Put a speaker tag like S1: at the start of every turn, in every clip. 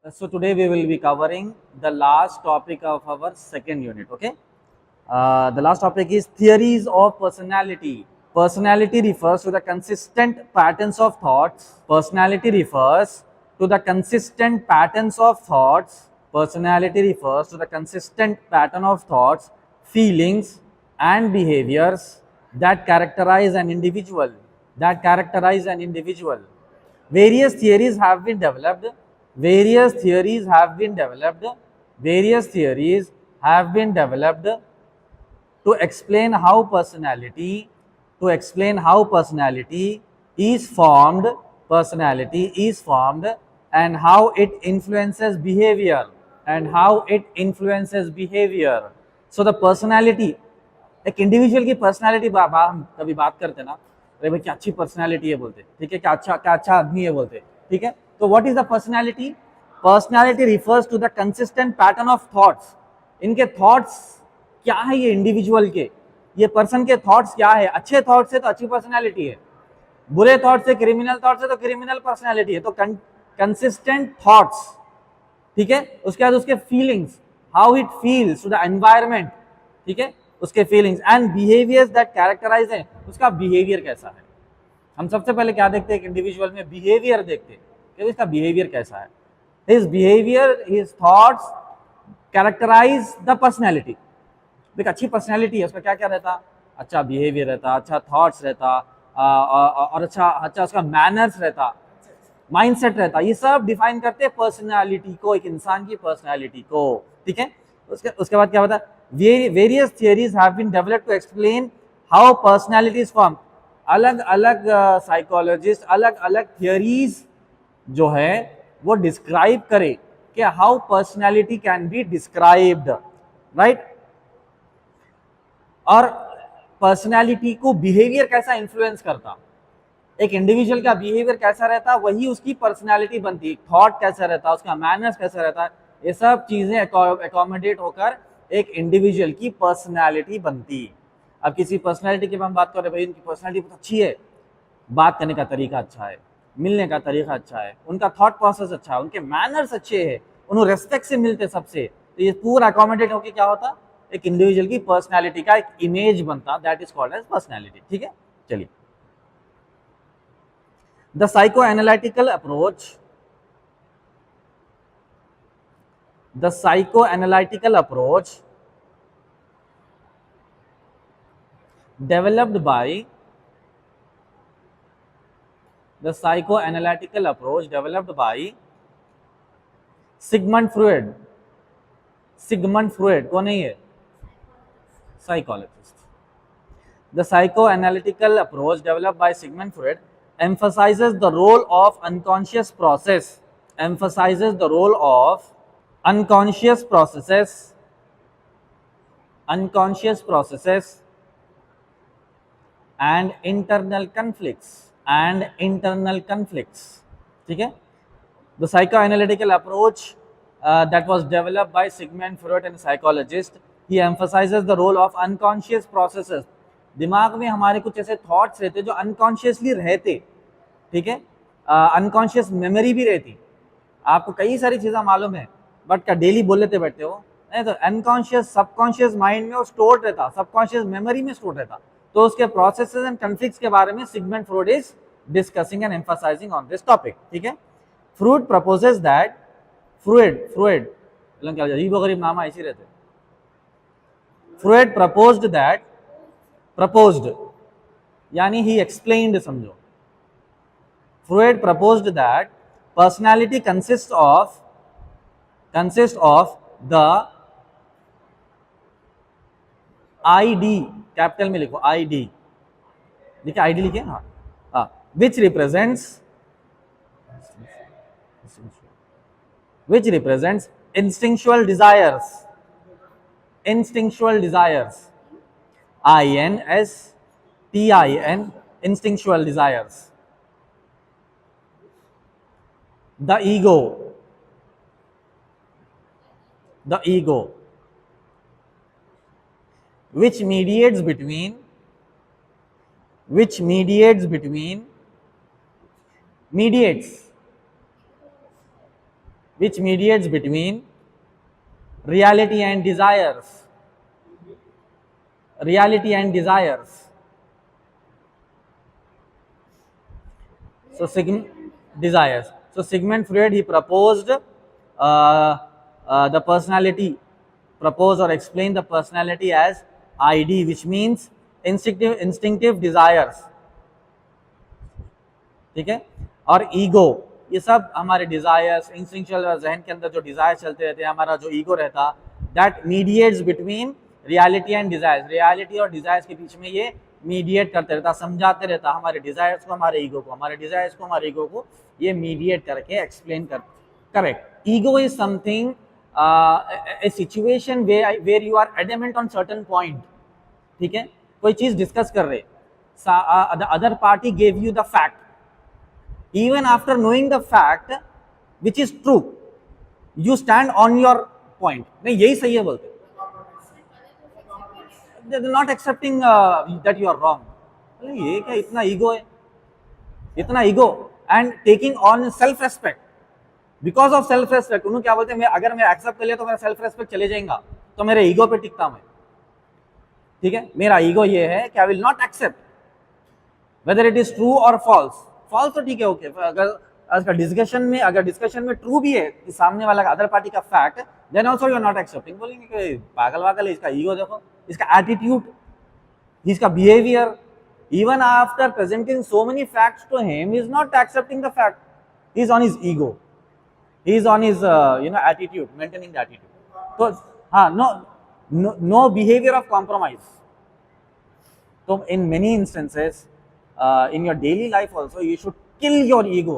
S1: So today we will be covering the last topic of our second unit. Okay, the last topic is theories of personality. Personality refers to the consistent patterns of thoughts. Personality refers to the consistent patterns of thoughts. Personality refers to the consistent pattern of thoughts, feelings, and behaviors that characterize an individual. That characterize an individual. Various theories have been developed. Various theories have been developed. Various theories have been developed to explain how personality is formed and how it influences behavior so the personality एक individual की personality हम कभी बात करते ना, अरे भाई क्या अच्छी पर्सनालिटी है बोलते, ठीक है, क्या अच्छा आदमी है बोलते, ठीक है. तो what is the personality? Personality refers to the consistent pattern of thoughts. इनके थॉट्स क्या है, ये इंडिविजुअल के, ये पर्सन के थॉट्स क्या है. अच्छे थॉट्स से तो अच्छी पर्सनालिटी है, बुरे थॉट से, क्रिमिनल थॉट से तो क्रिमिनल पर्सनालिटी है. तो कंसिस्टेंट थॉट्स, ठीक है. उसके बाद उसके feelings, how it feels to the environment, ठीक है, उसके feelings and behaviours that characterise है, उसका बिहेवियर कैसा है. हम सबसे पहले क्या देखते हैं, एक इंडिविजुअल में बिहेवियर देखते हैं कि इसका बिहेवियर कैसा है. His behaviour, his thoughts characterise the personality. देख अच्छी पर्सनैलिटी है, उसका क्या क्या रहता, अच्छा बिहेवियर रहता, अच्छा थॉट्स रहता, और अच्छा उसका मैनर्स रहता, माइंडसेट रहता. ये सब डिफाइन करते हैं पर्सनालिटी को, एक इंसान की पर्सनालिटी को, ठीक है. उसके बाद क्या बता, various theories have been developed to explain how personality is form. अलग अलग साइकोलॉजिस्ट अलग अलग थियरीज जो है वो डिस्क्राइब करे कि how personality can be described, right. और पर्सनालिटी को बिहेवियर कैसा इन्फ्लुएंस करता, एक इंडिविजुअल का बिहेवियर कैसा रहता, वही उसकी पर्सनालिटी बनती. थॉट कैसा रहता, उसका मैनर्स कैसा रहता है, ये सब चीजें अकोमोडेट होकर एक इंडिविजुअल की पर्सनालिटी बनती. अब किसी पर्सनालिटी की हम बात करें, भाई उनकी पर्सनालिटी बहुत अच्छी है, बात करने का तरीका अच्छा है, मिलने का तरीका अच्छा है, उनका थॉट प्रोसेस अच्छा है, उनके मैनर्स अच्छे हैं, उन्हें रेस्पेक्ट से मिलते सबसे, तो ये पूरा अकोमोडेट होकर क्या होता, एक इंडिविजुअल की पर्सनालिटी का एक इमेज बनता. That is called as personality, ठीक है. चलिए, the psychoanalytical approach developed by Sigmund Freud. कौन है ये? Psychologist. The psychoanalytical approach developed by Sigmund Freud emphasizes the role of unconscious processes and internal conflicts. ठीक है. The psychoanalytical approach that was developed by Sigmund Freud and psychologist, he emphasizes the role of unconscious processes. दिमाग में हमारे कुछ ऐसे thoughts रहते जो unconsciously रहते, ठीक है. अनकॉन्शियस मेमोरी भी रहती. आपको कई सारी चीज़ें मालूम है बट क्या डेली बोल लेते बैठते हो नहीं, तो अनकॉन्शियस सबकॉन्शियस माइंड में वो स्टोर रहता, सबकॉन्शियस मेमोरी में स्टोर रहता. तो उसके प्रोसेसेस एंड कॉन्फ्लिक्ट्स के बारे में Sigmund Freud is discussing and emphasising on this topic, ठीक है. फ्रूड प्रपोजेस दैट फ्रूड क्या अजीब गरीब नाम ऐसे रहते. फ्रूड प्रपोज्ड यानी ही एक्सप्लेन्ड, समझो. Freud proposed that personality consist of the id, capital में लिखो आईडी, देखिए आईडी लिखिए, हाँ, which represents instinctual desires, instinctual desires. The ego, which mediates between which mediates between reality and desires. Reality and desires. So desires. So Sigmund Freud, he proposed the personality, proposed or explained the personality as ID, which means instinctive desires. ठीक है, और ego, ये सब हमारे desires, instinctual जहन के अंदर जो डिजायर चलते रहते हैं, हमारा जो ईगो रहता, that mediates between reality and desires. Reality और डिजायर्स के बीच में ये मीडिएट करते रहता, समझाते रहता हमारे डिजायर्स को, हमारे ईगो को, हमारे डिजायर्स को, हमारे ईगो को, ये मीडिएट करके एक्सप्लेन कर. Correct. Ego is something, a situation where you are adamant on certain point. ठीक है, कोई चीज डिस्कस कर रहे, the other party gave you the fact, even after knowing the fact which is true, you stand on your point. नहीं यही सही है बोलते, they are not accepting that you are wrong. ये क्या इतना ईगो है, इतना ego, and taking on self respect. Because of self respect, उन्होंने क्या बोलते हैं, अगर मैं एक्सेप्ट कर लिया तो मेरा सेल्फ रेस्पेक्ट चले जाएगा, तो मेरे ईगो पे टिकता मैं. ठीक है, मेरा ईगो ये है कि I will not accept whether it is true और फॉल्स. फॉल्स तो ठीक है, ओके, अगर डिस्कशन में ट्रू भी है कि सामने वाला का, अदर पार्टी का fact, then also you are not accepting. बोलेंगे कि पागल वागल है, इसका ईगो देखो, इसका एटीट्यूड, इसका behaviour, even after presenting so many facts to him, he is not accepting the fact, he is on his ego. He is on his attitude, maintaining the attitude. So no behavior of compromise. So in many instances, in your daily life also, you should kill your ego.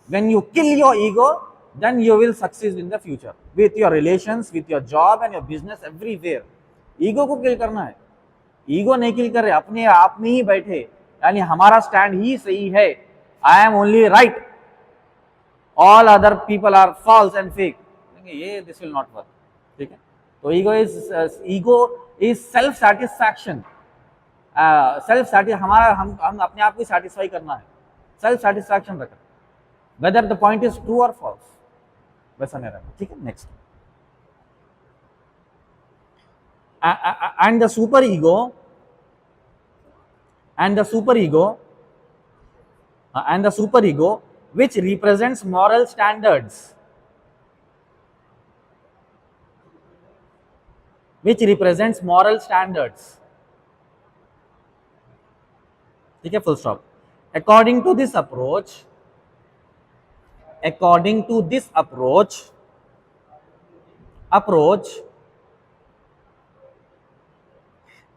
S1: When you kill your ego, then you will succeed in the future with your relations, with your job and your business, everywhere. Ego को किल करना है. Ego नहीं किल कर रहे, अपने आप में ही बैठे, यानी हमारा स्टैंड ही सही है, I am only right, all other people are false and fake. ये this will not work. ठीक है, तो ईगो इज सेल्फ सेटिस्फैक्शन. हमारा हम अपने आप को सेटिस्फाई करना है, सेल्फ सेटिस्फैक्शन रखना, whether the point is true और फॉल्स, वैसा नहीं रखना. ठीक है, next. and the super ego which represents moral standards, ठीक है, full stop. according to this approach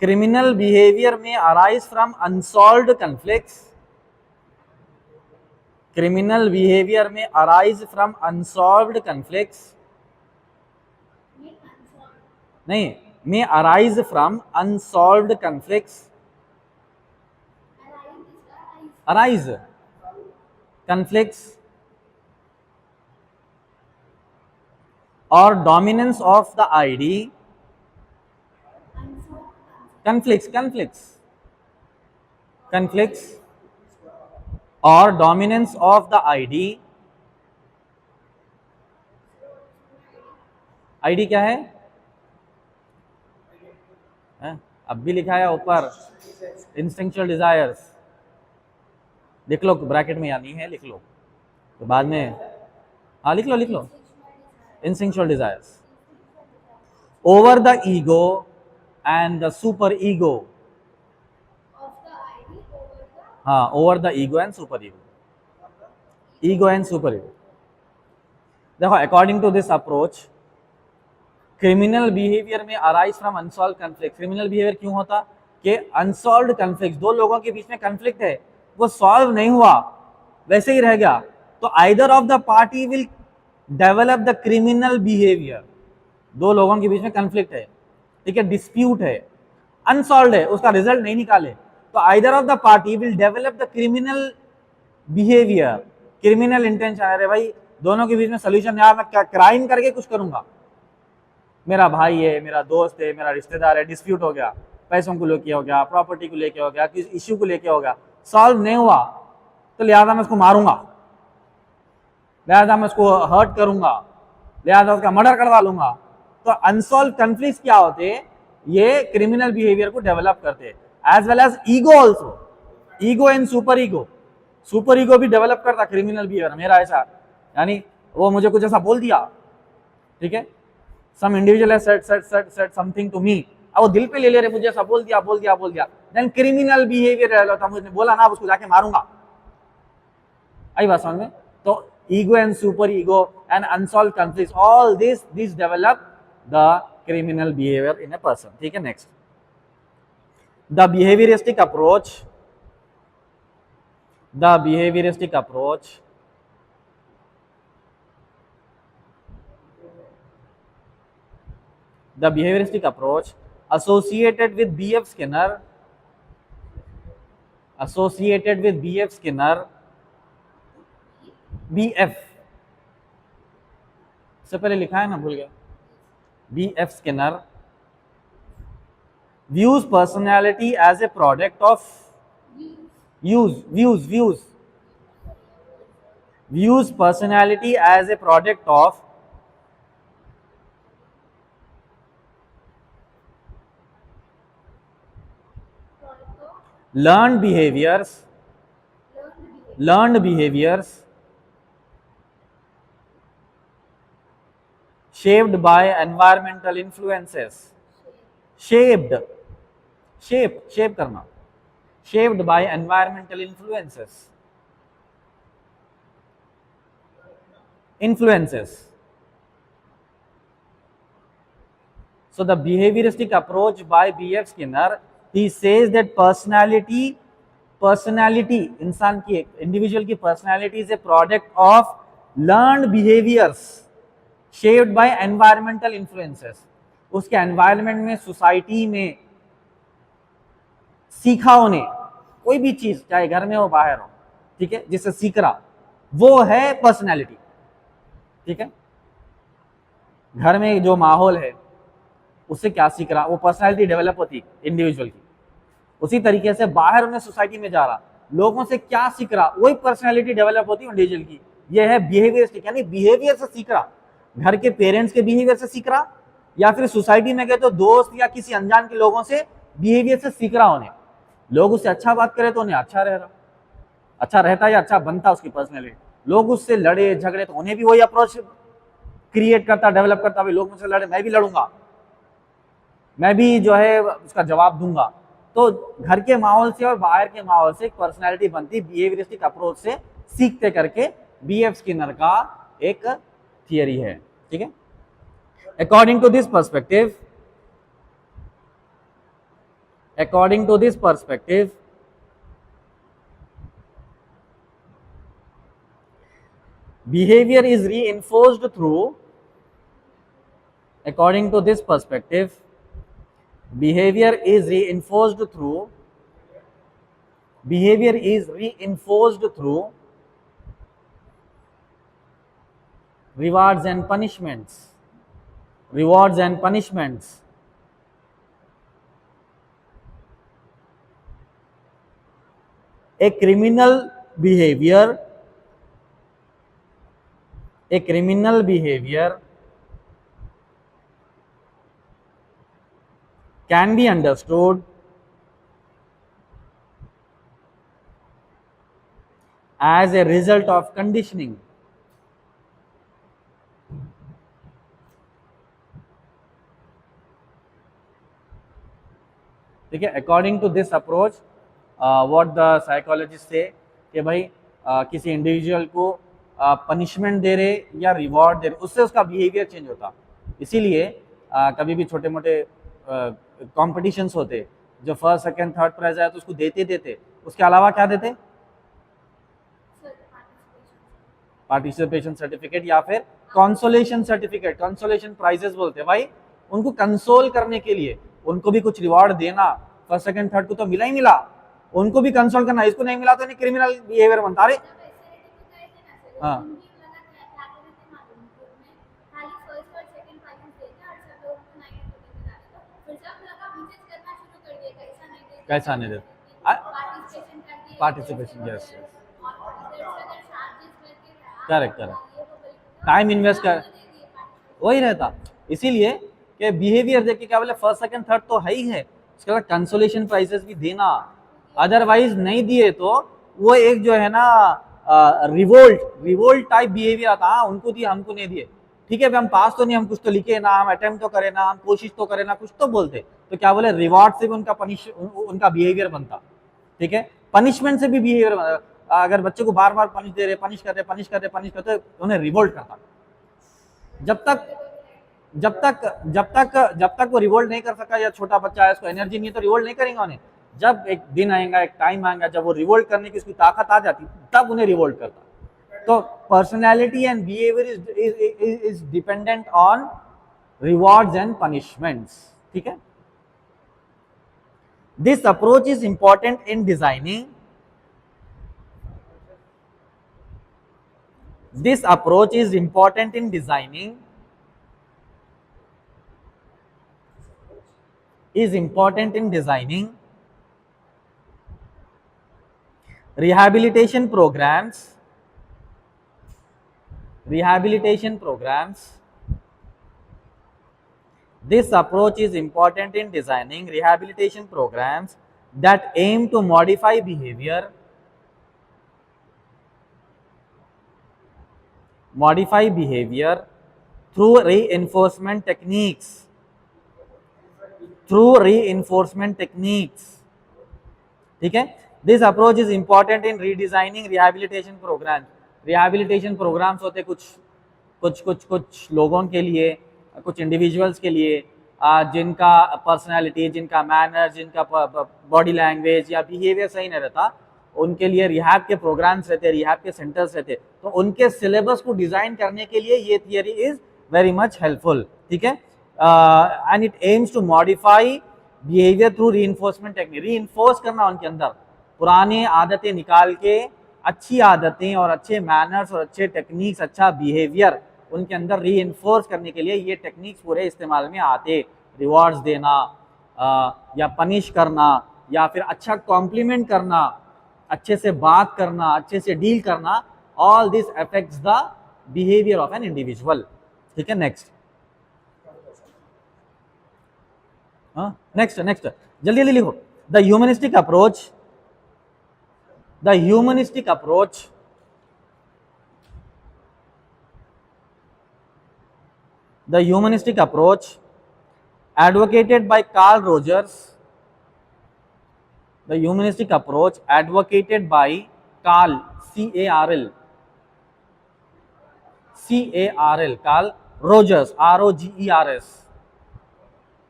S1: criminal behavior may arise from unsolved conflicts. नहीं, may arise from unsolved conflicts. Conflicts or dominance of the ID. Conflicts or dominance of the ID. ID क्या है? अब भी लिखा है ऊपर, instinctual desires. लिख लो bracket में, या नहीं है लिख लो तो बाद में, हाँ लिख लो. Instinctual desires over the ego and the super ego. over the ego and super ego. देखो, according to this approach criminal behavior में arise from unsolved conflict. criminal behavior क्यों होता कि unsolved conflicts, दो लोगों के बीच में conflict है, वो solve नहीं हुआ, वैसे ही रह गया, तो either of the party will develop the criminal behavior. दो लोगों के बीच में conflict है, ठीक है, डिस्प्यूट है, अनसॉल्व है, उसका रिजल्ट नहीं निकाले, तो either of the party will develop the criminal behaviour, criminal intention. अरे भाई, दोनों के बीच में सोल्यूशन यार, मैं क्या क्राइम करके कुछ करूंगा, मेरा भाई है, मेरा दोस्त है, मेरा रिश्तेदार है, डिस्प्यूट हो गया, पैसों को लेके हो गया, प्रॉपर्टी को लेके हो गया, किसी इश्यू को लेके हो गया, सॉल्व नहीं हुआ, तो लिहाजा मैं उसको मारूंगा, लिहाजा मैं उसको हर्ट करूंगा, लिहाजा उसका मर्डर करवा लूंगा। तो अनसॉल्व कन्फ्लिक्ट क्या होते हैं, ये क्रिमिनल बिहेवियर को डेवलप करते हैं। As well as ego also, ego and super ego, super ego भी डेवलप करता क्रिमिनल बिहेवियर। मेरा ऐसा, यानी वो मुझे कुछ ऐसा बोल दिया, ठीक है, some individual has said something to me, अब वो दिल पे ले ले रहे, मुझे ऐसा बोल दिया, देन क्रिमिनल बिहेवियर रहता, मुझे बोला ना, अब उसको जाके मारूंगा। आई बात समझ में? तो ego and super ego and unsolved conflicts, all this develop the criminal behaviour in a person. ठीक है, next, the behaviouristic approach, the behavioristic approach associated with B.F. Skinner, BF से पहले लिखा है ना, भूल गया, B.F. Skinner views personality as a product of views personality as a product of learned behaviors shaped by environmental influences, shaped करना, shaped by environmental influences. So the behavioristic approach by B.F. Skinner, he says that personality इंसान की, individual की personality is a product of learned behaviours shaped by environmental influences. उसके environment में, society में सीखा उन्हें कोई भी चीज, चाहे घर में हो बाहर हो, ठीक है, जिससे सीख रहा, वो है पर्सनालिटी। ठीक है, घर में जो माहौल है उससे क्या सीख रहा, वो पर्सनालिटी डेवलप होती इंडिविजुअल की। उसी तरीके से बाहर उन्हें सोसाइटी में जा रहा, लोगों से क्या सीख रहा, वही पर्सनालिटी डेवलप होती है इंडिविजुअल की। ये है बिहेवियरिस्टिक, यानी बिहेवियर से सीख रहा, घर के पेरेंट्स के बिहेवियर से सीख रहा, या फिर सोसाइटी में गए तो दोस्त या किसी अनजान के लोगों से बिहेवियर से सीख रहा। उन्हें लोग उससे अच्छा बात करे तो उन्हें अच्छा रह रहा, अच्छा रहता या अच्छा बनता उसकी पर्सनैलिटी। लोग उससे लड़े झगड़े तो उन्हें भी वही अप्रोच क्रिएट करता, डेवलप करता, भाई लोग मुझसे लड़े, मैं भी लड़ूंगा, मैं भी जो है उसका जवाब दूंगा। तो घर के माहौल से और बाहर के माहौल से एक पर्सनैलिटी बनती बिहेवियरिस्टिक अप्रोच से सीखते करके, B.F. स्किनर का एक थियरी है। ठीक है, according to this perspective, behavior is reinforced through, according to this perspective, behavior is reinforced through rewards and punishments. A criminal behavior can be understood as a result of conditioning. ठीक है, according to this approach what the psychologist say, कि भाई किसी individual को punishment दे रहे या reward दे रहे, उससे उसका बिहेवियर चेंज होता। इसीलिए कभी भी छोटे मोटे कॉम्पिटिशन्स होते, जो फर्स्ट सेकंड थर्ड प्राइज आया तो उसको देते, उसके अलावा क्या देते, पार्टिसिपेशन सर्टिफिकेट या फिर कंसोलेशन सर्टिफिकेट, कंसोलेशन प्राइजेस बोलते हैं। भाई उनको कंसोल करने के लिए उनको भी कुछ रिवॉर्ड देना, फर्स्ट सेकंड थर्ड को तो मिला ही मिला, उनको भी कंसोल करना, इसको नहीं मिला तो नहीं क्रिमिनल बिहेवियर बनता। अरे हाँ, कैसा नहीं देता, participation, yes correct, time invest कर, वही रहता। इसीलिए कि बिहेवियर देख के क्या बोले, फर्स्ट सेकंड थर्ड तो है ही है, उसके बाद कंसोलेशन प्राइजेस भी देना, अदरवाइज नहीं दिए तो वो एक जो है ना रिवोल्ट टाइप बिहेवियर आता, हाँ उनको दिए हमको नहीं दिए, ठीक है हम पास तो नहीं, हम कुछ तो लिखे ना, हम अटेम्प्ट तो करें ना, हम कोशिश तो करें ना, कुछ तो बोलते, तो क्या बोले रिवॉर्ड से भी उनका बिहेवियर बनता, ठीक है पनिशमेंट से भी बिहेवियर, अगर बच्चे को बार बार पनिश दे रहे, पनिश करते उन्हें रिवोल्ट करता। जब तक वो रिवोल्ट नहीं कर सका, या छोटा बच्चा है उसको एनर्जी नहीं है तो रिवोल्ट नहीं करेंगे उन्हें, जब एक दिन आएगा, एक टाइम आएगा जब वो रिवोल्ट करने की उसकी ताकत आ जाती, तब उन्हें रिवोल्ट करता। तो personality and behaviour is dependent on rewards and punishments, ठीक है। This approach is important in designing, this approach is important in designing rehabilitation programs this approach is important in designing rehabilitation programs that aim to modify behavior through reinforcement techniques, ठीक है। This approach is important in redesigning rehabilitation programmes होते कुछ लोगों के लिए, कुछ individuals के लिए, जिनका पर्सनैलिटी, जिनका मैनर, जिनका बॉडी लैंग्वेज या बिहेवियर सही नहीं रहता, उनके लिए रिहैब के प्रोग्राम्स रहते, रिहैब के सेंटर्स रहते, तो उनके सिलेबस को डिजाइन करने के लिए ये theory is very much helpful, ठीक है। And it aims to modify behaviour through reinforcement technique, reinforce करना उनके अंदर, पुराने आदतें निकाल के अच्छी आदतें और अच्छे मैनर्स और अच्छे टेक्निक्स, अच्छा बिहेवियर उनके अंदर रीइंफोर्स करने के लिए ये टेक्निक्स पूरे इस्तेमाल में आते। रिवॉर्ड्स देना, या पनिश करना, या फिर अच्छा कॉम्प्लीमेंट करना, अच्छे से बात करना, अच्छे से डील करना, all this affects the behaviour of an individual, ठीक है। नेक्स्ट जल्दी लिखो। The humanistic approach advocated by Carl Rogers, the humanistic approach advocated by Carl, Carl Rogers, Rogers,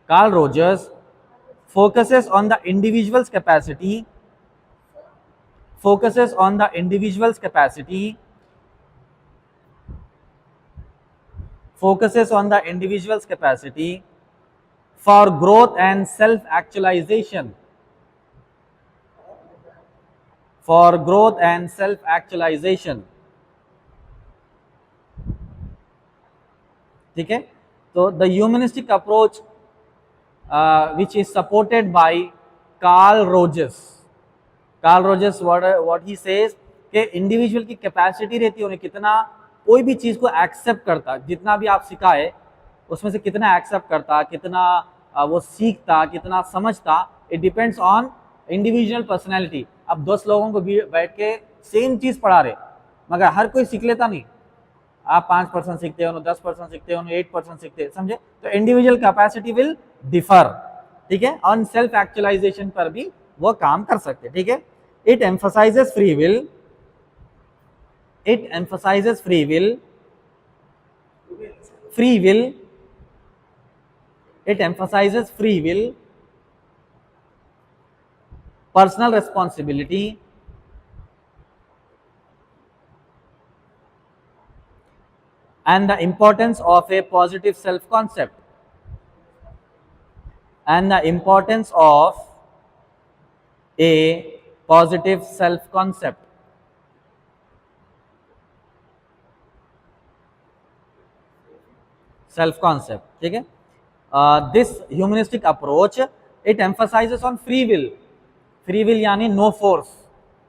S1: Carl Rogers focuses on the individual's capacity for growth and self-actualization, ठीक है। तो the humanistic approach which is supported by Carl Rogers, what he says कि individual की capacity रहती है, उन्हें कितना कोई भी चीज को एक्सेप्ट करता, जितना भी आप सिखाए उसमें से कितना एक्सेप्ट करता, कितना वो सीखता, कितना समझता, it depends on individual personality. अब 10 लोगों को बैठ के सेम चीज पढ़ा रहे, मगर हर कोई सीख लेता नहीं, आप 5% सीखते हो, 10% सीखते हो, 8% सीखते, समझे। तो इंडिविजुअल कैपेसिटी विल डिफर, ठीक है। ऑन सेल्फ एक्चुअलाइजेशन पर भी वो काम कर सकते, ठीक है। It emphasises free will, personal responsibility, and the importance of a positive self-concept, ठीक है। This humanistic approach it emphasises on free will यानी नो फोर्स,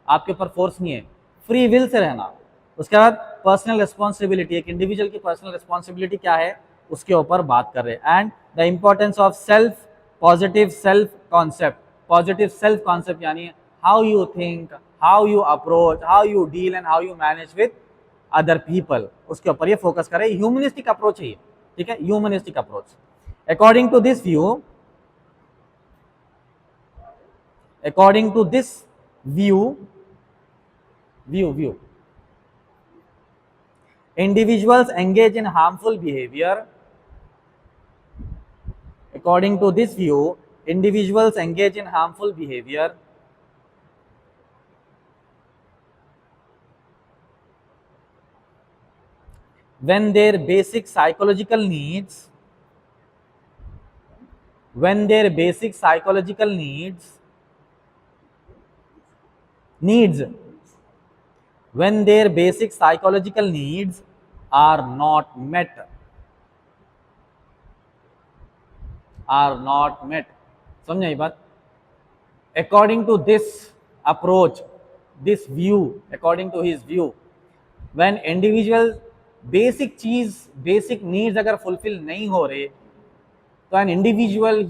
S1: आपके ऊपर फोर्स नहीं है, फ्री विल से रहना। उसके बाद पर्सनल रिस्पॉन्सिबिलिटी, एक इंडिविजुअल की पर्सनल रिस्पॉन्सिबिलिटी क्या है, उसके ऊपर बात कर रहे हैं। And the importance of self positive self concept. Positive self concept यानी how you think, how you approach, how you deal and how you manage with other people, उसके ऊपर ये फोकस करे। ह्यूमनिस्टिक अप्रोच है ये, ठीक है, humanistic approach. According to this view, according to this view individuals engage in harmful behavior. According to this view, individuals engage in harmful behavior when their basic psychological needs when their basic psychological needs are not met, समझे ये बात? According to this approach, this view, according to his view, when individual basic needs अगर fulfill नहीं हो रहे, तो an individual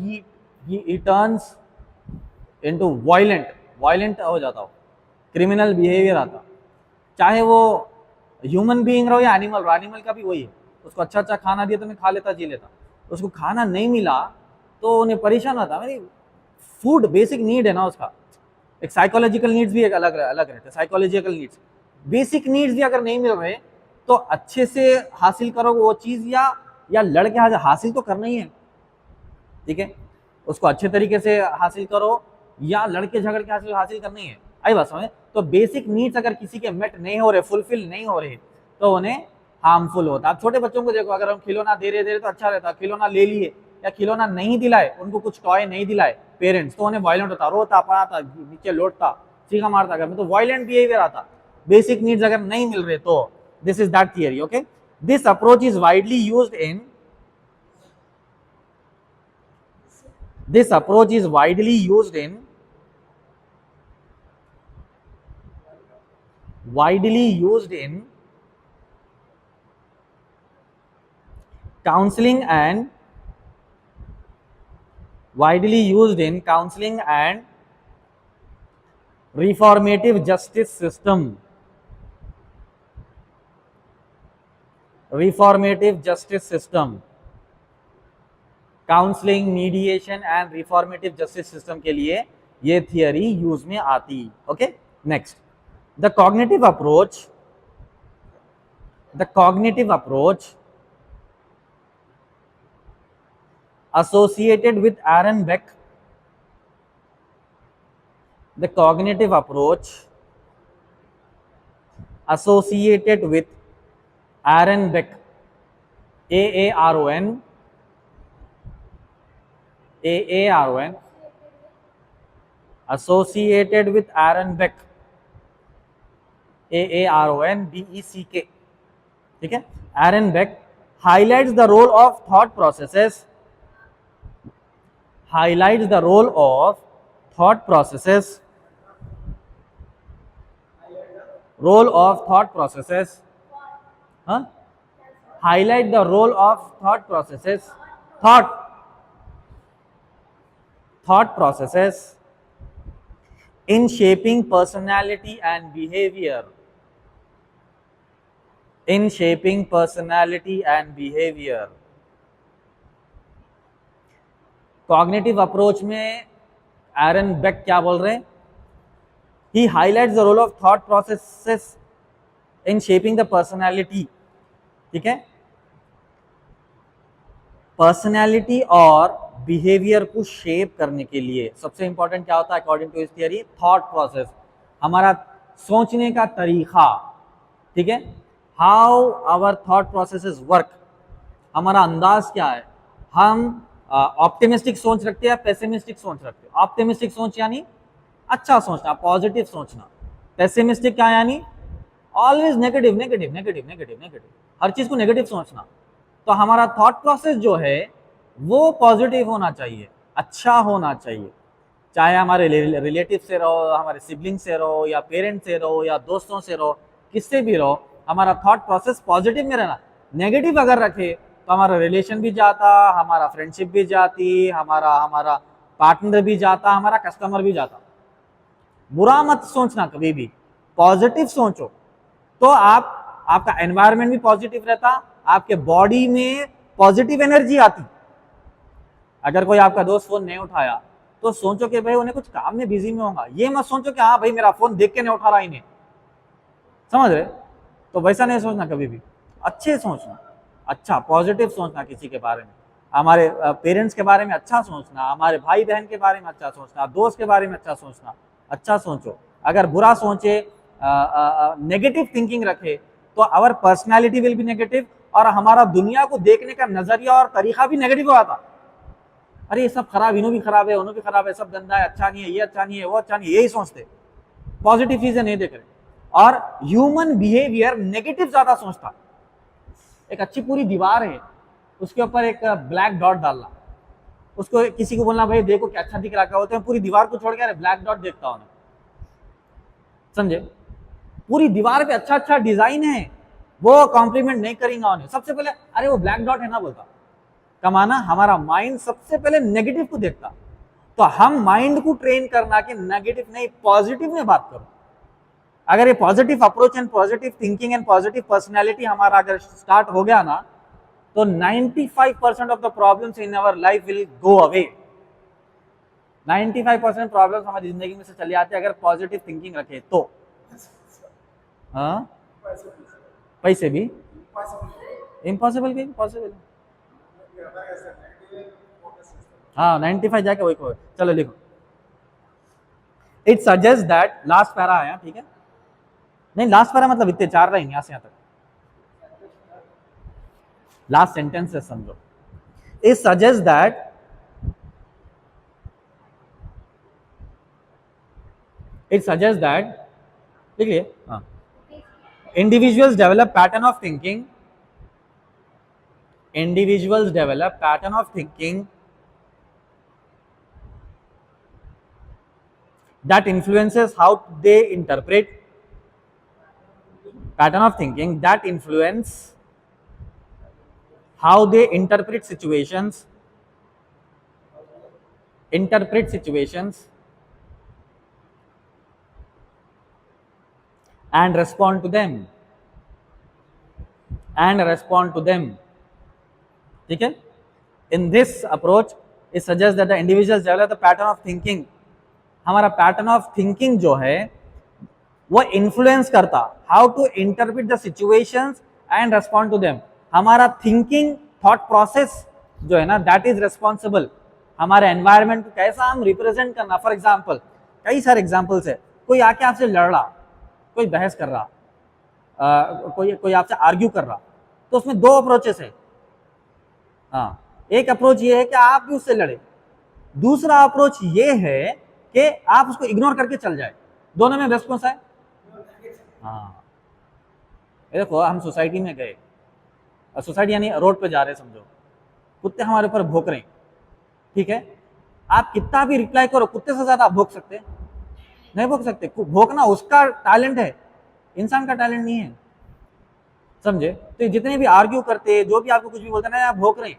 S1: he turns into violent हो जाता हो, क्रिमिनल बिहेवियर आता, चाहे वो ह्यूमन बीइंग रहो या एनिमल रहो। एनिमल का भी वही है, उसको अच्छा अच्छा खाना दिया तो मैं खा लेता, जी लेता, उसको खाना नहीं मिला तो उन्हें परेशान होता। मेरी फूड बेसिक नीड है ना उसका। एक साइकोलॉजिकल नीड्स भी एक अलग रहते हैं। साइकोलॉजिकल नीड्स, बेसिक नीड्स भी अगर नहीं मिल रहे तो अच्छे से हासिल करो वो चीज़, या लड़के हासिल तो करना ही है, ठीक है, उसको अच्छे तरीके से हासिल करो या लड़के झगड़ के हासिल करना ही है। आई बात समझ? तो बेसिक नीड्स अगर किसी के मेट नहीं हो रहे, फुलफिल नहीं हो रहे, तो उन्हें हार्मफुल होता। आप छोटे बच्चों को देखो, अगर हम खिलौना दे रहे तो अच्छा रहता, खिलौना ले लिए या खिलौना नहीं दिलाए, उनको कुछ टॉय नहीं दिलाए पेरेंट्स, तो उन्हें वायलेंट होता, रोता पड़ाता, नीचे लौटता, चीखा मारता, घर में तो वायलेंट बिहेवियर आता। बेसिक नीड्स अगर नहीं मिल रहे तो this is that theory. Okay, this approach is widely used in counseling and reformative justice system. Counselling, mediation and reformative justice system के लिए ये थियरी यूज में आती। Okay, next, the cognitive approach associated with Aaron Beck. The cognitive approach associated with Aaron Beck, AARON, associated with Aaron Beck, AARONBECK, ठीक है। Aaron Beck highlights the role of thought processes highlight the role of thought processes in shaping personality and behavior. Cognitive approach में Aaron Beck क्या बोल रहे हैं? He highlights the role of thought processes in shaping the personality, ठीक है। Personality और behaviour को shape करने के लिए सबसे इंपॉर्टेंट क्या होता है अकॉर्डिंग टू इस थियरी? थॉट प्रोसेस, हमारा सोचने का तरीका, ठीक है। How our thought processes work, हमारा अंदाज क्या है, हम ऑप्टिमिस्टिक सोच रखते हैं या पेसिमिस्टिक सोच रखते हैं? ऑप्टिमिस्टिक सोच यानी अच्छा सोचना, पॉजिटिव सोचना। पेसिमिस्टिक क्या यानी ऑलवेज नेगेटिव, हर चीज को नेगेटिव सोचना। तो हमारा थॉट प्रोसेस जो है वो पॉजिटिव होना चाहिए, अच्छा होना चाहिए, चाहे हमारे रिलेटिव से रहो, हमारे सिबलिंग से रहो, या पेरेंट्स से रहो, या दोस्तों से रहो, किससे भी रहो, हमारा थॉट प्रोसेस पॉजिटिव में रहना। नेगेटिव अगर रखे तो हमारा रिलेशन भी जाता, हमारा फ्रेंडशिप भी जाती, हमारा हमारा पार्टनर भी जाता, हमारा कस्टमर भी जाता। बुरा मत सोचना कभी भी, पॉजिटिव सोचो, तो आपका एनवायरनमेंट भी पॉजिटिव रहता, आपके बॉडी में पॉजिटिव एनर्जी आती। अगर कोई आपका दोस्त फोन नहीं उठाया तो सोचो कि भाई उन्हें कुछ काम में बिजी में होगा, ये मत सोचो कि हाँ भाई मेरा फोन देख के नहीं उठा रहा इन्हें, समझ रहे? तो वैसा नहीं सोचना कभी भी, अच्छे सोचना, अच्छा पॉजिटिव सोचना किसी के बारे में, हमारे पेरेंट्स के बारे में अच्छा सोचना, हमारे भाई बहन के बारे में अच्छा सोचना, दोस्त के बारे में अच्छा सोचना, अच्छा सोचो। अगर बुरा सोचे, नेगेटिव थिंकिंग रखे, तो our personality will be negative, और हमारा दुनिया को देखने का नजरिया और तरीका भी नेगेटिव हो जाता। अरे ये सब खराब, इन्हों भी खराब है, उन्हों भी खराब है, सब गंदा है, अच्छा नहीं है, ये अच्छा नहीं है, वो अच्छा नहीं है, यही सोचते, पॉजिटिव चीजें नहीं देख रहे। और ह्यूमन बिहेवियर नेगेटिव ज्यादा सोचता। एक अच्छी पूरी दीवार है, उसके ऊपर एक ब्लैक डॉट डालना, उसको किसी को बोलना भाई देखो क्या अच्छा दिख रहा, क्या होता है पूरी दीवार को छोड़ के ब्लैक डॉट देखता हूं, समझे? पूरी दीवार पे अच्छा अच्छा डिजाइन है, वो कॉम्प्लीमेंट नहीं करेंगे उन्हें, सबसे पहले अरे वो ब्लैक डॉट है ना बोलता। कमाना हमारा माइंड सबसे पहले नेगेटिव को देखता, तो हम माइंड को ट्रेन करना कि नेगेटिव नहीं पॉजिटिव में बात करो। अगर ये positive approach and positive thinking and positive personality हमारा अगर स्टार्ट हो गया ना, तो 95% of the problems in our life will go away. 95% problems हमारी जिंदगी में से चले आते हैं अगर पॉजिटिव थिंकिंग रखे तो। हाँ, पैसे भी इम्पॉसिबल भी पॉसिबल। हाँ 95 जाके वही को, चलो लिखो। It suggest that, last para आया, ठीक है? नहीं लास्ट पैरा मतलब इतने 4 रहेंगे यहां से यहां तक, लास्ट सेंटेंस है समझो। इट सजेस्ट दैट ठीक है, हाँ, individuals develop pattern of thinking that influences how they interpret situations and respond to them ठीक है? In this approach it suggests that the individuals develop the pattern of thinking। हमारा pattern of thinking जो है वो influence करता how to interpret the situations and respond to them. हमारा thinking thought process जो है ना, दैट इज रेस्पॉन्सिबल हमारे एनवायरनमेंट को कैसा हम रिप्रेजेंट करना। फॉर एग्जाम्पल, कई सारे एग्जाम्पल्स है, कोई आके आपसे लड़ रहा, कोई बहस कर रहा, कोई आपसे आर्ग्यू कर रहा, तो उसमें 2 अप्रोचेस है। हाँ, एक अप्रोच ये है कि आप भी उससे लड़े, दूसरा अप्रोच ये है कि आप उसको इग्नोर करके चल जाए। दोनों में बेस्ट कौन सा है? हाँ, देखो हम सोसाइटी में गए, सोसाइटी यानी रोड पे जा रहे, समझो कुत्ते हमारे ऊपर भौंक रहे हैं, ठीक है? आप कितना भी रिप्लाई करो, कुत्ते से ज्यादा आप भौंक सकते? नहीं भौंक सकते। भौंकना उसका टैलेंट है, इंसान का टैलेंट नहीं है, समझे? तो जितने भी आर्ग्यू करते, जो भी आपको कुछ भी बोलते ना, आप भौंक रहे हैं।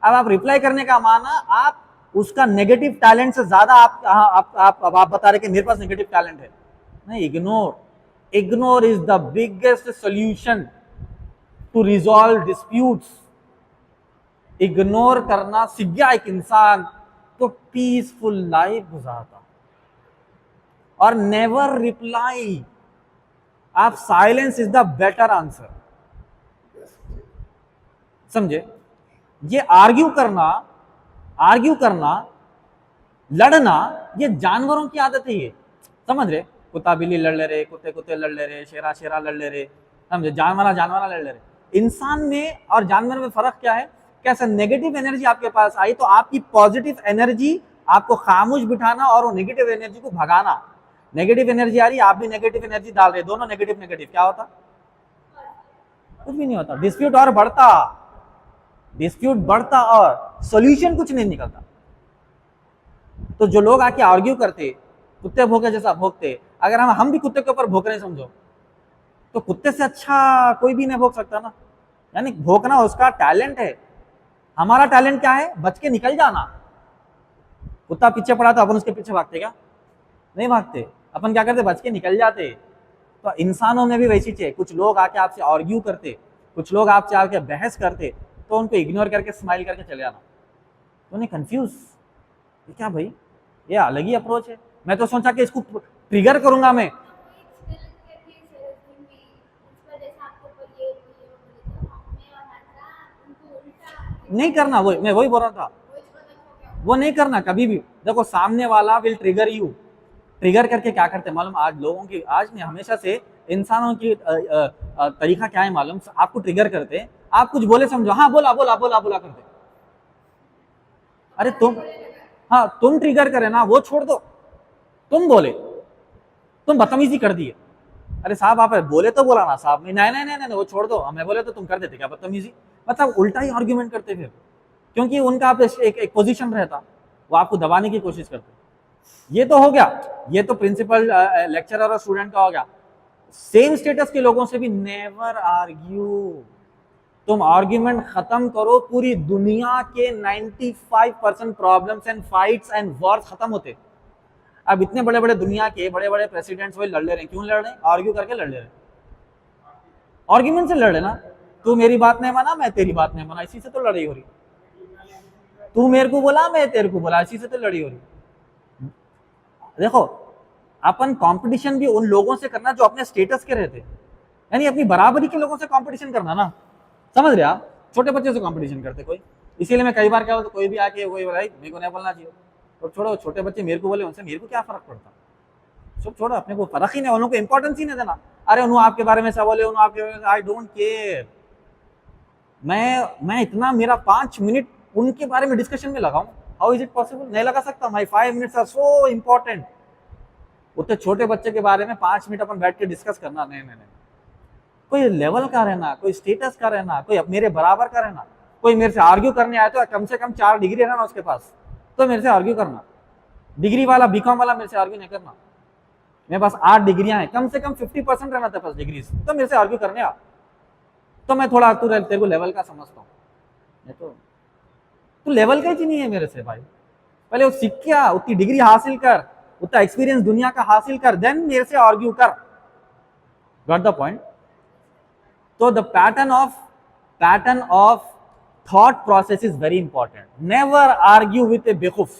S1: अब आप रिप्लाई करने का माना आप उसका नेगेटिव टैलेंट से ज्यादा आप बता रहे कि मेरे पास नेगेटिव टैलेंट है। नहीं, ignore is the biggest solution to resolve disputes. Ignore करना सीख गया एक इंसान तो पीसफुल लाइफ गुजारता। और नेवर रिप्लाई, आप silence is the better answer, समझे? ये आर्ग्यू करना, लड़ना, ये जानवरों की आदत है, ये समझ रहे? कुत्ता बिल्ली लड़ ले रहे, कुत्ते लड़ ले रहे, शेरा लड़ ले रहे, समझे? जानवर लड़ ले रहे। इंसान में और जानवर में फर्क क्या है? कैसे नेगेटिव एनर्जी आपके पास आई तो आपकी पॉजिटिव एनर्जी आपको खामोश बिठाना और वो नेगेटिव एनर्जी को भगाना। नेगेटिव एनर्जी आ रही, आप भी नेगेटिव एनर्जी डाल रहे, दोनों नेगेटिव, क्या होता? कुछ भी नहीं होता। डिस्प्यूट बढ़ता और सॉल्यूशन कुछ नहीं निकलता। तो जो लोग आके आर्ग्यू करते, कुत्ते भौंके जैसा भौंकते, अगर हम भी कुत्ते के ऊपर भौंक रहे समझो, तो कुत्ते से अच्छा कोई भी नहीं भौंक सकता ना, यानी भोंकना उसका टैलेंट है, हमारा टैलेंट क्या है? बच के निकल जाना। कुत्ता पीछे पड़ा तो अपन उसके पीछे भागते क्या? नहीं भागते, अपन क्या करते? बच के निकल जाते। तो इंसानों में भी वैसी चीज, कुछ लोग आके आपसे आर्ग्यू करते, कुछ लोग आपसे आके बहस करते, तो उनको इग्नोर करके स्माइल करके चले जाना। तो नहीं कंफ्यूज, ये क्या भाई, ये अलग ही अप्रोच है। मैं तो सोचा कि इसको ट्रिगर करूंगा मैं। नहीं करना, वो मैं वही बोल रहा था, वो नहीं करना कभी भी। देखो सामने वाला विल ट्रिगर यू, ट्रिगर करके क्या करते हैं मालूम? आज लोगों की, आज नहीं हमेशा से इंसानों की तरीका क्या है मालूम? आपको ट्रिगर करते, आप कुछ बोले समझो, हाँ बोला बोला बोला बोला करते। अरे तुम, हाँ तुम ट्रिगर करे ना, वो छोड़ दो, तुम बोले, तुम बदतमीजी कर दिए। अरे साहब आप बोले तो बोला ना साहब, नहीं नहीं नहीं नहीं वो छोड़ दो, मैं बोले तो तुम कर देते क्या बदतमीजी? मतलब उल्टा ही आर्ग्यूमेंट करते फिर, क्योंकि उनका एक पोजीशन रहता, वो आपको दबाने की कोशिश करते। ये तो हो गया, ये तो प्रिंसिपल लेक्चरर और स्टूडेंट का हो गया। सेम स्टेटस के लोगों से भी नेवर आर्ग्यू। तुम आर्ग्यूमेंट खत्म करो, पूरी दुनिया के 95% problems and fights and Wars खत्म होते। अब इतने बड़े बड़े दुनिया के बड़े बड़े प्रेसिडेंट्स वही लड़ ले रहे हैं, क्यों लड़ रहे हैं? आर्ग्यू करके लड़ ले रहे हैं, आर्ग्यूमेंट से लड़ रहे ना। तू मेरी बात नहीं माना, मैं तेरी बात नहीं माना, इसी से तो लड़ाई हो रही। तू मेरे को बोला, मैं तेरे को बोला, इसी से तो लड़ाई हो रही। देखो अपन कंपटीशन भी उन लोगों से करना जो अपने स्टेटस के रहते, यानी अपनी बराबरी के लोगों से कंपटीशन करना ना, समझ रहे आप? छोटे बच्चे से कंपटीशन करते कोई, इसीलिए मैं कई बार क्या होता, कोई भी आके कोई बोला मेरे को नहीं बोलना चाहिए, और छोड़ो छोटे बच्चे मेरे को बोले, उनसे मेरे को क्या फर्क पड़ता? सब छोड़ो, अपने को फर्क ही नहीं, उनको इंपॉर्टेंस ही नहीं देना। अरे उन्होंने आपके बारे में सब बोले, उन्होंने आपके बारे में, आई डोंट केयर। मैं इतना, मेरा 5 मिनट उनके बारे में डिस्कशन में लगाऊं, हाउ इज इट पॉसिबल? नहीं लगा सकता। माई 5 मिनट्स आर सो इंपॉर्टेंट। उतने छोटे बच्चे के बारे में 5 मिनट अपन बैठ के डिस्कस करना, नहीं नहीं नहीं। कोई लेवल का रहना, कोई स्टेटस का रहना, कोई मेरे बराबर का रहना। कोई मेरे से आर्ग्यू करने आया तो कम से कम 4 डिग्री रहना उसके पास, तो मेरे से आर्ग्यू करना। डिग्री वाला, बीकॉम वाला मेरे से आर्ग्यू नहीं करना। मेरे पास 8 डिग्रियां हैं, कम से कम 50% रहना था पास डिग्री, तो मेरे से आर्ग्यू करने आ, तो मैं थोड़ा तेरे को लेवल का समझता हूँ। नहीं तो लेवल का ही नहीं है मेरे से भाई। पहले वो सीख के आ, उतनी डिग्री हासिल कर, उतना एक्सपीरियंस दुनिया का हासिल कर, देन मेरे से आर्ग्यू कर। Got the point? तो the pattern of thought process is very important. Never argue with a बेवकूफ।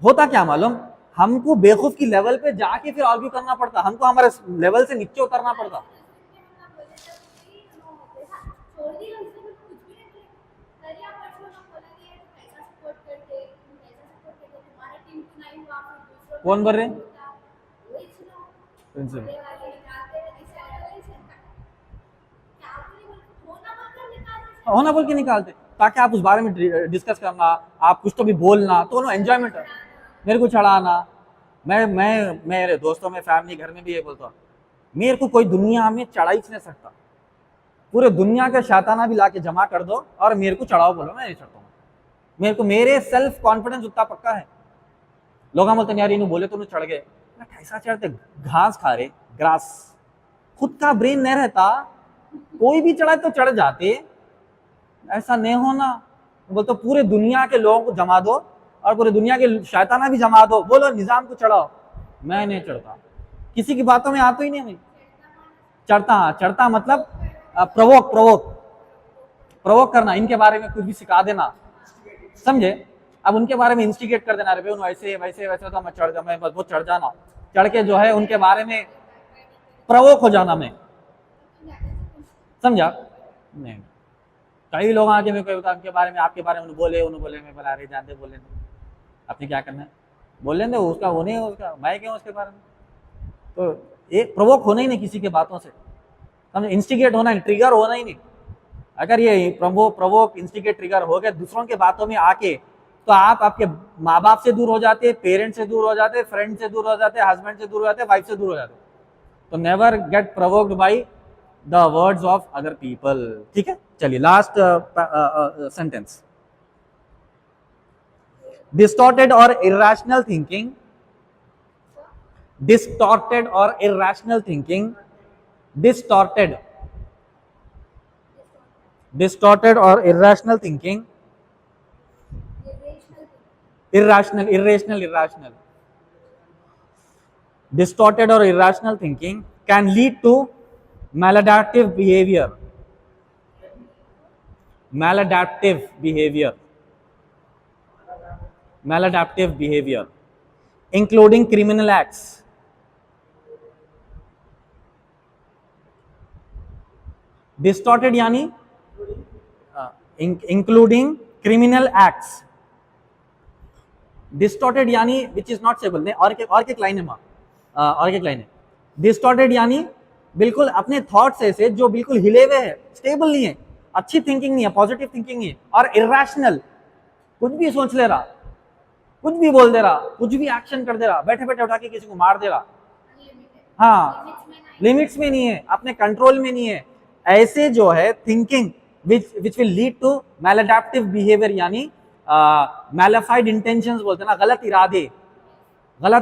S1: होता क्या मालूम, हमको बेवकूफ की लेवल पे जाके फिर आर्ग्यू करना पड़ता, हमको हमारे लेवल से नीचे उतरना पड़ता। कौन बोल रहे? प्रिंसिपल। होना बोल के निकालते, ताकि आप उस बारे में डिस्कस करना, आप कुछ तो भी बोलना, तो ना एंजॉयमेंट है। मेरे को चढ़ाना, मैं मेरे दोस्तों में, फैमिली, घर में भी ये बोलता हूँ, मेरे को कोई दुनिया में चढ़ा ही नहीं सकता। पूरे दुनिया का शैताना भी लाके जमा कर दो और मेरे को चढ़ाओ, बोलो मैं नहीं चढ़ता हूँ। मेरे को, मेरे सेल्फ कॉन्फिडेंस उतना पक्का है। लोग बोलते हैं यार इन्हों बोले तो चढ़ गए, कैसा चढ़ते? घास खा रहे, ग्रास। खुद का ब्रेन नहीं रहता, कोई भी चढ़ाए तो चढ़ जाते, ऐसा नहीं होना। बोलते पूरे दुनिया के लोगों को जमा दो और पूरे दुनिया के शैताना भी जमा दो, बोलो निजाम को चढ़ाओ, मैं नहीं चढ़ता। किसी की बातों में आता ही नहीं चढ़ता। हाँ चढ़ता मतलब प्रोवोक प्रोवोक प्रोवोक करना, इनके बारे में कुछ भी सिखा देना, समझे? अब उनके बारे में इंस्टिगेट कर देना, अरे वैसे वैसे वैसे, तो मैं चढ़ जा, मैं बहुत चढ़ जाना, चढ़ के जो है उनके बारे में प्रोवोक हो जाना मैं, समझा? नहीं, कई लोग आके मेरे को उनके बारे में, आपके बारे में बोले, उन्होंने बोले, मैं बोला अरे जानते, बोले आपने क्या करना है, बोल लेंगे, उसका वो नहीं, उसका मैं क्यों उसके बारे में। तो एक प्रोवोक होना ही नहीं किसी के बातों से, समझे? इंस्टिगेट होना ही, ट्रिगर होना ही नहीं। अगर ये प्रोवोक इंस्टिगेट ट्रिगर हो गए दूसरों के बातों में आके, तो आप आपके माँ बाप से दूर हो जाते, पेरेंट्स से दूर हो जाते, फ्रेंड से दूर हो जाते, हस्बैंड से दूर हो जाते, वाइफ से दूर हो जाते। तो never get provoked by the words of other people. ठीक है, चलिए लास्ट सेंटेंस। डिस्टॉर्टेड और इरैशनल थिंकिंग, डिस्टॉर्टेड और irrational thinking distorted, distorted or irrational thinking, irrational, distorted or irrational thinking can lead to maladaptive behavior, maladaptive behavior, maladaptive behavior, including criminal acts. Distorted यानी including criminal acts, distorted यानी which is not stable. और एक line है माँ, और एक line है, distorted यानी बिल्कुल अपने थॉट्स ऐसे जो बिल्कुल हिले हुए हैं, स्टेबल नहीं है, अच्छी थिंकिंग नहीं है, पॉजिटिव थिंकिंग नहीं है, और इर्रेशनल, कुछ भी सोच ले रहा, कुछ भी बोल दे रहा, कुछ भी एक्शन कर दे रहा, बैठे बैठे उठा के किसी को मार दे रहा, हाँ लिमिट्स में नहीं है, अपने कंट्रोल में नहीं है, ऐसे जो है thinking which will lead to maladaptive behaviour यानी मैलिफाइड इंटेंशंस बोलते हैं ना, गलत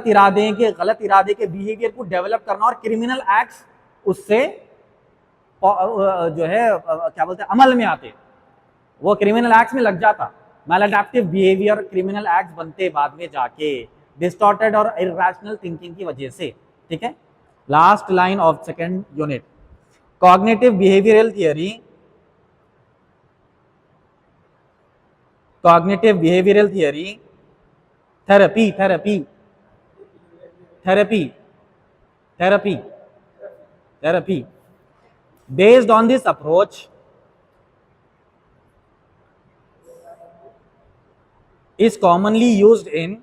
S1: इरादे के बिहेवियर को डेवलप करना और क्रिमिनल एक्ट्स उससे जो है क्या बोलते हैं अमल में आते, वो क्रिमिनल एक्ट्स में लग जाता, मैलअडैप्टिव बिहेवियर क्रिमिनल एक्ट्स बनते बाद में जाके, डिस्टॉर्टेड और इर्रेशनल थिंकिंग की वजह से। ठीक है, last line of second unit, cognitive behavioural theory, cognitive behavioral theory, therapy based on this approach is commonly used in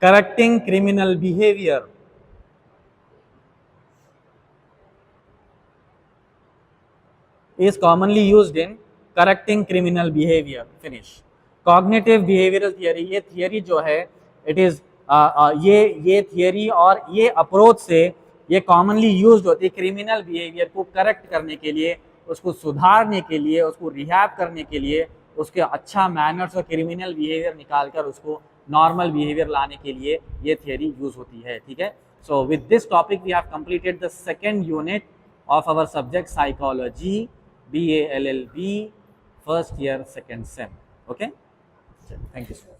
S1: correcting criminal behavior, is commonly used in correcting criminal behavior. Finish. Cognitive behavioral theory, ये theory जो है it is ये theory और ये approach से ये commonly used होती है क्रिमिनल बिहेवियर को करेक्ट करने के लिए, उसको सुधारने के लिए, उसको रिहैब करने के लिए, उसके अच्छा मैनर्स और क्रिमिनल बिहेवियर निकालकर उसको नॉर्मल बिहेवियर लाने के लिए ये थियरी यूज होती है। ठीक है, so with this topic we have completed the second unit of our subject psychology, BA LLB, first year, second sem. Okay, thank you.